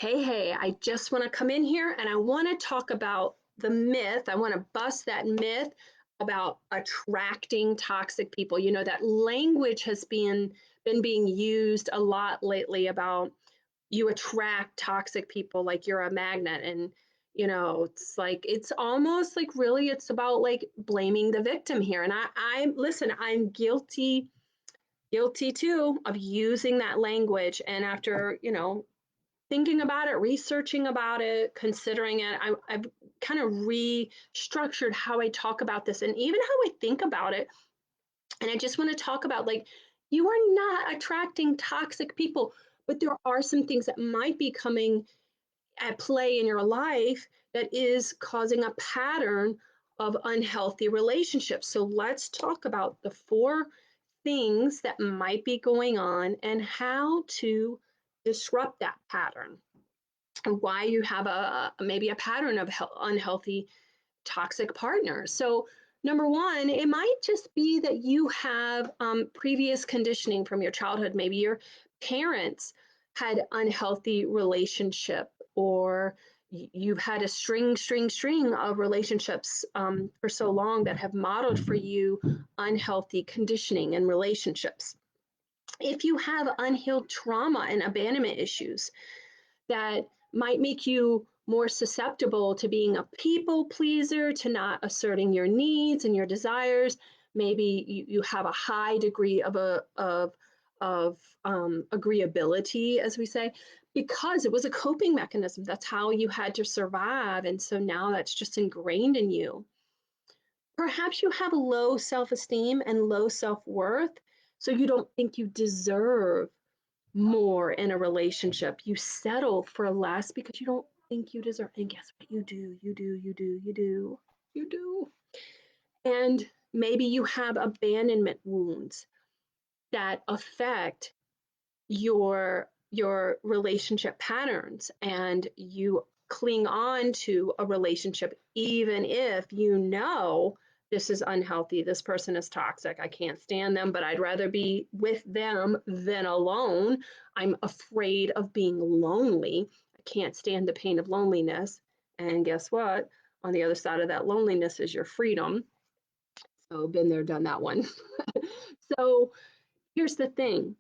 Hey, I just want to come in here and I want to talk about the myth. I want to bust that myth about attracting toxic people. You know, that language has been being used a lot lately about you attract toxic people like you're a magnet. And it's like it's almost like really it's about like blaming the victim here. And I listen, I'm guilty too of using that language. And after, thinking about it, researching about it, considering it, I've kind of restructured how I talk about this and even how I think about it. And I just want to talk about like, you are not attracting toxic people, but there are some things that might be coming at play in your life that is causing a pattern of unhealthy relationships. So let's talk about the four things that might be going on and how to disrupt that pattern and why you have a maybe a pattern of unhealthy toxic partners. So number one, it might just be that you have previous conditioning from your childhood. Maybe your parents had unhealthy relationship, or you've had a string of relationships for so long that have modeled for you unhealthy conditioning and relationships. If you have unhealed trauma and abandonment issues, that might make you more susceptible to being a people pleaser, to not asserting your needs and your desires. Maybe you have a high degree of agreeability, as we say, because it was a coping mechanism. That's how you had to survive. And so now that's just ingrained in you. Perhaps you have a low self esteem and low self worth. So you don't think you deserve more in a relationship. You settle for less because you don't think you deserve. And guess what? You do. And maybe you have abandonment wounds that affect your relationship patterns, and you cling on to a relationship even if you know this is unhealthy, this person is toxic, I can't stand them, but I'd rather be with them than alone. I'm afraid of being lonely. I can't stand the pain of loneliness. And guess what? On the other side of that loneliness is your freedom. So been there, done that one. So here's the thing,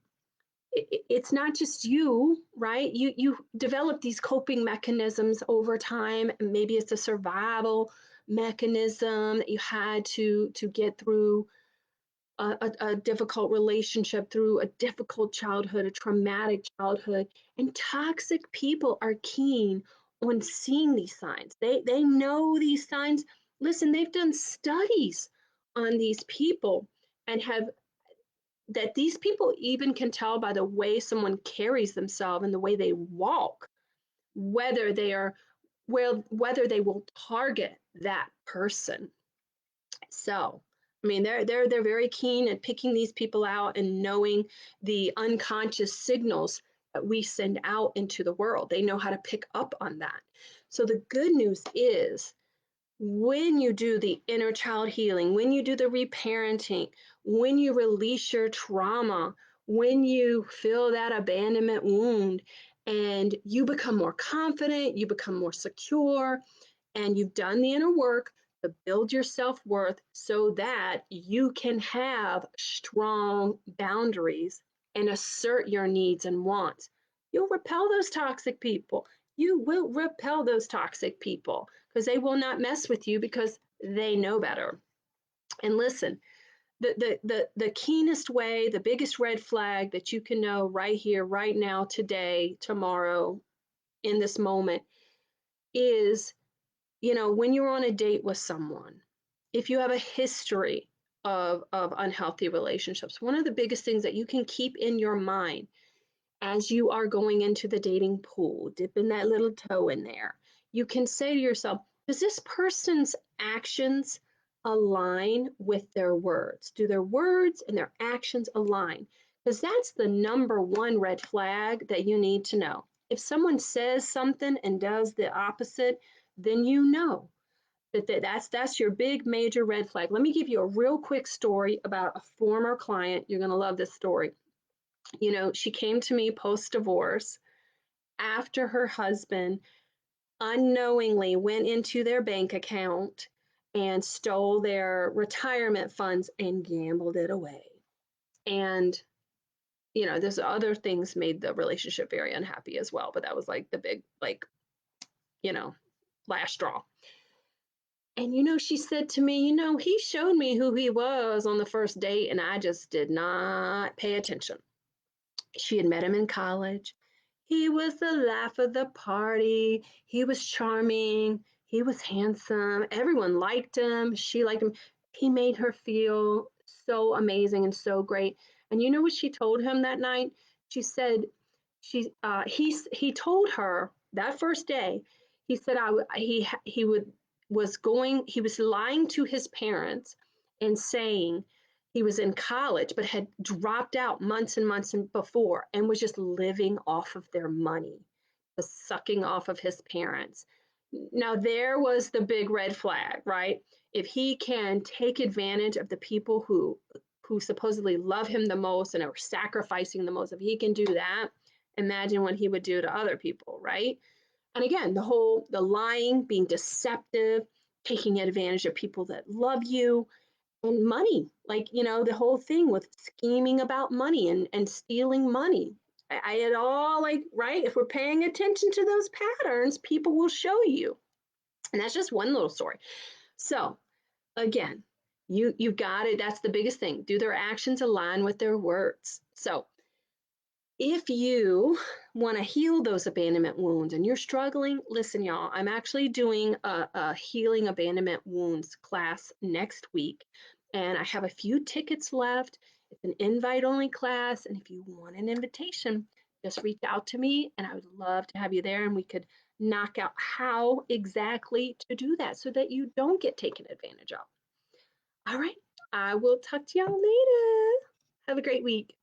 it's not just you, right? You develop these coping mechanisms over time. And maybe it's a survival mechanism that you had to get through a difficult relationship, through a difficult childhood, a traumatic childhood. And toxic people are keen on seeing these signs. They know these signs. Listen, they've done studies on these people and have that these people even can tell by the way someone carries themselves and the way they walk whether they are whether they will target that person. So I mean, they're very keen at picking these people out and knowing the unconscious signals that we send out into the world. They know how to pick up on that. So the good news is, when you do the inner child healing, when you do the reparenting, when you release your trauma, when you feel that abandonment wound and you become more confident, you become more secure, and you've done the inner work to build your self worth so that you can have strong boundaries and assert your needs and wants, you'll repel those toxic people. You will repel those toxic people because they will not mess with you because they know better. And listen, the keenest way, the biggest red flag that you can know right here, right now, today, tomorrow, in this moment is, when you're on a date with someone, if you have a history of unhealthy relationships, one of the biggest things that you can keep in your mind as you are going into the dating pool, dipping that little toe in there, you can say to yourself, does this person's actions align with their words? Do their words and their actions align? Because that's the number one red flag that you need to know. If someone says something and does the opposite, then you know that's your big major red flag. Let me give you a real quick story about a former client. You're going to love this story. She came to me post divorce after her husband unknowingly went into their bank account and stole their retirement funds and gambled it away. And, there's other things made the relationship very unhappy as well, but that was like the big, like, you know, last straw. And she said to me, he showed me who he was on the first date, and I just did not pay attention. She had met him in college. He was the laugh of the party. He was charming. He was handsome. Everyone liked him. She liked him. He made her feel so amazing and so great. And you know what she told him that night? She said, he told her that first day, he said, he would, he was lying to his parents and saying he was in college but had dropped out months and months before and was just living off of their money, was sucking off of his parents. Now, there was the big red flag, right? If he can take advantage of the people who supposedly love him the most and are sacrificing the most, if he can do that, imagine what he would do to other people, right? And again, the lying, being deceptive, taking advantage of people that love you, and money, like, the whole thing with scheming about money and stealing money. I had all, like, right, if we're paying attention to those patterns, people will show you. And that's just one little story. So again, you got it. That's the biggest thing. Do their actions align with their words? So if you want to heal those abandonment wounds and you're struggling, listen, y'all, I'm actually doing a healing abandonment wounds class next week. And I have a few tickets left. It's an invite only class. And if you want an invitation, just reach out to me and I would love to have you there. And we could knock out how exactly to do that so that you don't get taken advantage of. All right. I will talk to y'all later. Have a great week.